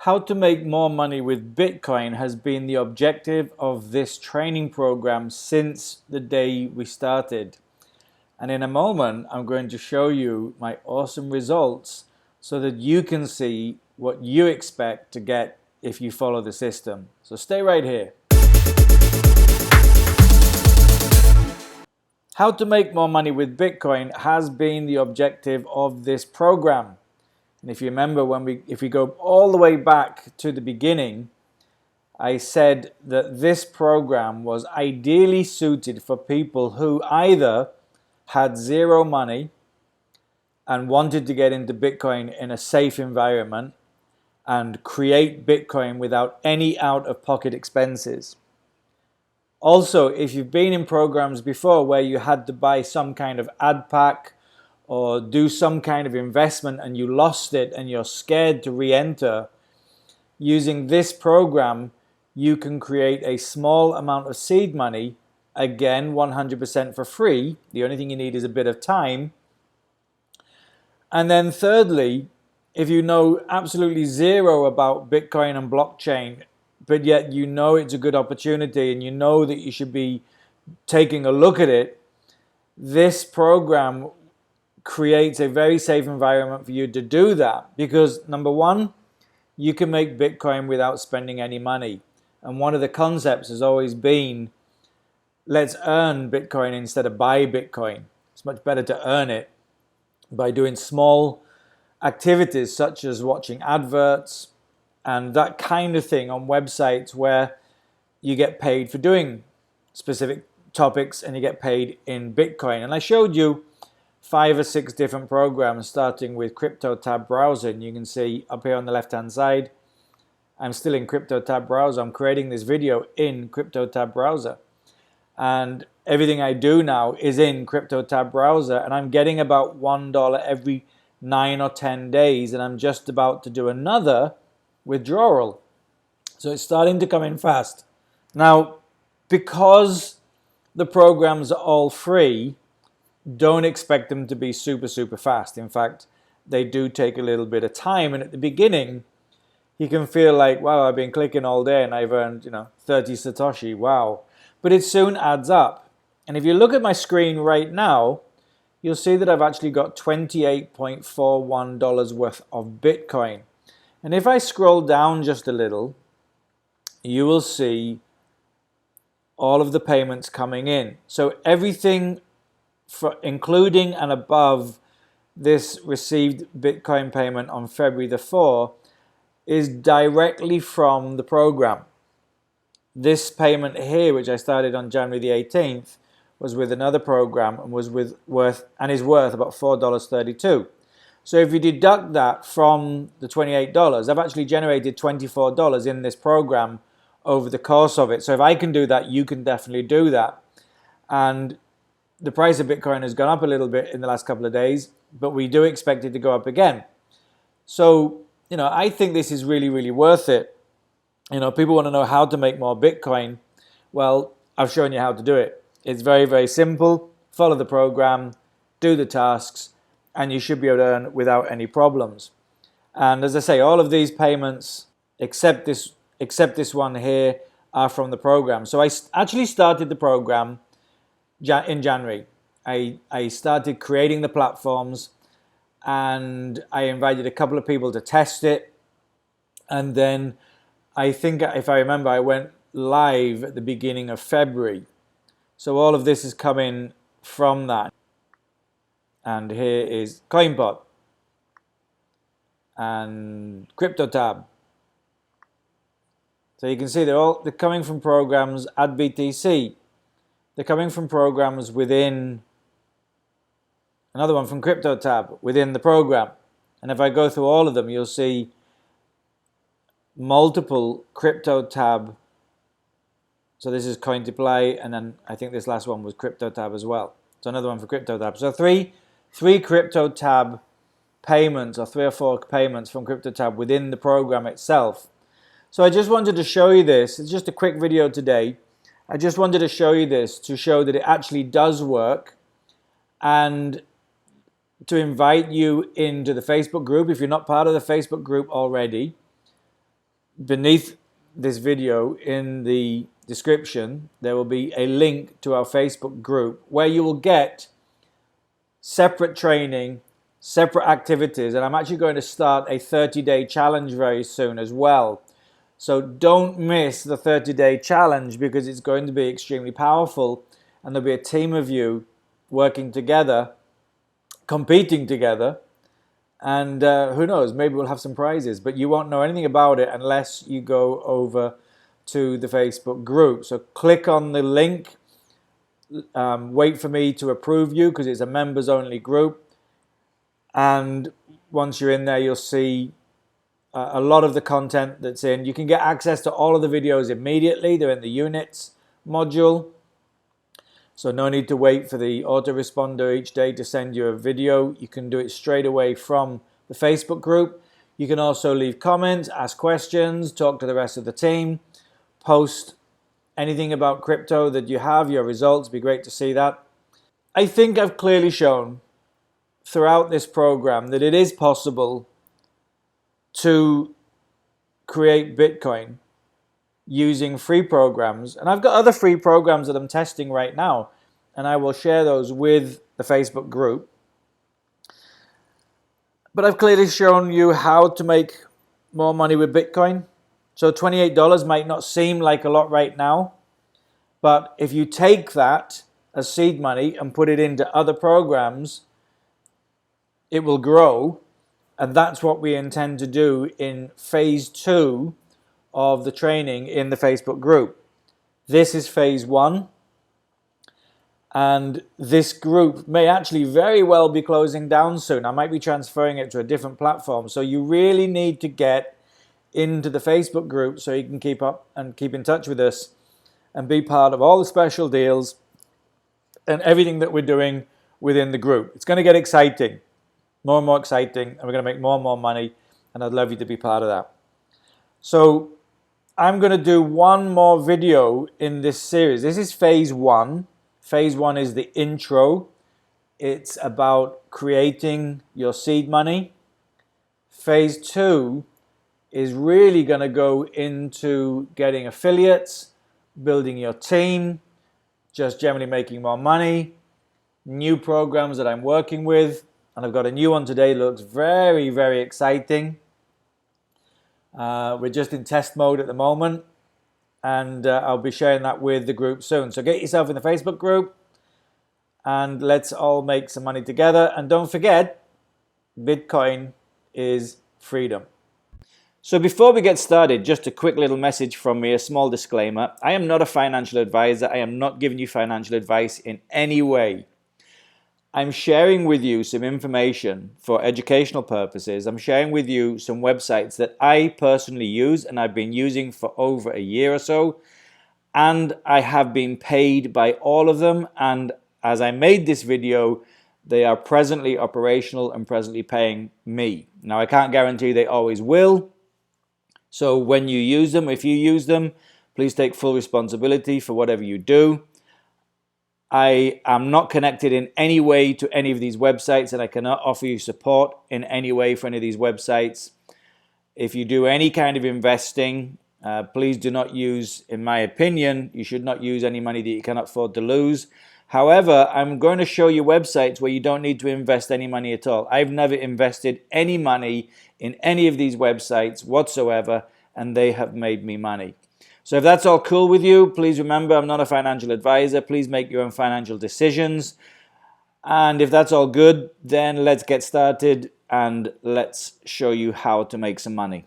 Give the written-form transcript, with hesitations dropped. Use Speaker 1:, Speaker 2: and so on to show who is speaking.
Speaker 1: How to make more money with Bitcoin has been the objective of this training program since the day we started. And in a moment, I'm going to show you my awesome results so that you can see what you expect to get if you follow the system. So stay right here. How to make more money with Bitcoin has been the objective of this program. And if you remember, if we go all the way back to the beginning, I said that this program was ideally suited for people who either had zero money and wanted to get into Bitcoin in a safe environment and create Bitcoin without any out-of-pocket expenses. Also, if you've been in programs before where you had to buy some kind of ad pack or do some kind of investment and you lost it and you're scared to re-enter, using this program, you can create a small amount of seed money, again 100% for free. The only thing you need is a bit of time. And then thirdly, if you know absolutely zero about Bitcoin and blockchain, but yet you know it's a good opportunity and you know that you should be taking a look at it, this program creates a very safe environment for you to do that, because number one, you can make Bitcoin without spending any money. And one of the concepts has always been, let's earn Bitcoin instead of buy Bitcoin. It's much better to earn it by doing small activities such as watching adverts and that kind of thing on websites where you get paid for doing specific topics and you get paid in Bitcoin. And I showed you 5 or 6 different programs starting with CryptoTab Browser, and you can see up here on the left hand side I'm still in CryptoTab Browser. I'm creating this video in CryptoTab Browser, and everything I do now is in CryptoTab Browser, and I'm getting about $1 every 9 or 10 days, and I'm just about to do another withdrawal. So it's starting to come in fast. Now, because the programs are all free, don't expect them to be super fast. In fact, they do take a little bit of time, and at the beginning you can feel like, wow, I've been clicking all day and I've earned 30 Satoshi, wow. But it soon adds up. And if you look at my screen right now, you'll see that I've actually got $28.41 worth of Bitcoin. And if I scroll down just a little, you will see all of the payments coming in. So everything, including and above this received Bitcoin payment on February the 4th, is directly from the program. This payment here, which I started on January the 18th, was with another program and is worth about $4.32. So if you deduct that from the $28, I've actually generated $24 in this program over the course of it. So if I can do that, you can definitely do that. And the price of Bitcoin has gone up a little bit in the last couple of days, but we do expect it to go up again. So I think this is really worth it. People want to know how to make more Bitcoin. Well, I've shown you how to do it. It's very simple. Follow the program, do the tasks, and you should be able to earn without any problems. And as I say, all of these payments, except this one here, are from the program. So I actually started the program in January. I started creating the platforms, and I invited a couple of people to test it, and then I think, if I remember, I went live at the beginning of February. So all of this is coming from that. And here is CoinPot and CryptoTab. So you can see they're coming from programs at BTC. They're coming from programs within another one from CryptoTab within the program. And if I go through all of them, you'll see multiple CryptoTab. So this is Cointoply, and then I think this last one was CryptoTab as well. So another one for CryptoTab. So three CryptoTab payments, or 3 or 4 payments from CryptoTab within the program itself. So I just wanted to show you this. It's just a quick video today. I just wanted to show you this to show that it actually does work, and to invite you into the Facebook group if you're not part of the Facebook group already. beneath this video in the description, there will be a link to our Facebook group where you will get separate training, separate activities, and I'm actually going to start a 30-day challenge very soon as well. So don't miss the 30-day challenge because it's going to be extremely powerful, and there'll be a team of you working together, competing together, and who knows, maybe we'll have some prizes, but you won't know anything about it unless you go over to the Facebook group. So click on the link, wait for me to approve you because it's a members only group, and once you're in there you'll see a lot of the content that's in. You can get access to all of the videos immediately. They're in the units module, so no need to wait for the autoresponder each day to send you a video. You can do it straight away from the Facebook group. You can also leave comments, ask questions, talk to the rest of the team, post anything about crypto that you have, your results. It'd be great to see that. I think I've clearly shown throughout this program that it is possible to create Bitcoin using free programs, and I've got other free programs that I'm testing right now, and I will share those with the Facebook group. But I've clearly shown you how to make more money with Bitcoin. So $28 might not seem like a lot right now, but if you take that as seed money and put it into other programs, it will grow, and that's what we intend to do in phase 2 of the training in the Facebook group. This is phase 1, and this group may actually very well be closing down soon. I might be transferring it to a different platform, so you really need to get into the Facebook group so you can keep up and keep in touch with us and be part of all the special deals and everything that we're doing within the group. It's going to get exciting, more and more exciting, and we're going to make more and more money, and I'd love you to be part of that. So I'm going to do one more video in this series. This is phase 1. Phase 1 is the intro. It's about creating your seed money. Phase 2 is really going to go into getting affiliates, building your team, just generally making more money, new programs that I'm working with, and I've got a new one today. Looks very, very exciting. We're just in test mode at the moment, and I'll be sharing that with the group soon. So get yourself in the Facebook group and let's all make some money together. And don't forget, Bitcoin is freedom. So before we get started, just a quick little message from me, a small disclaimer. I am not a financial advisor. I am not giving you financial advice in any way. I'm sharing with you some information for educational purposes. I'm sharing with you some websites that I personally use and I've been using for over a year or so. And I have been paid by all of them. And as I made this video, they are presently operational and presently paying me. Now, I can't guarantee they always will. So when you use them, if you use them, please take full responsibility for whatever you do. I am not connected in any way to any of these websites, and I cannot offer you support in any way for any of these websites. If you do any kind of investing, please do not use, in my opinion, you should not use any money that you cannot afford to lose. However, I'm going to show you websites where you don't need to invest any money at all. I've never invested any money in any of these websites whatsoever, and they have made me money. So if that's all cool with you, please remember I'm not a financial advisor. Please make your own financial decisions. And if that's all good, then let's get started and let's show you how to make some money.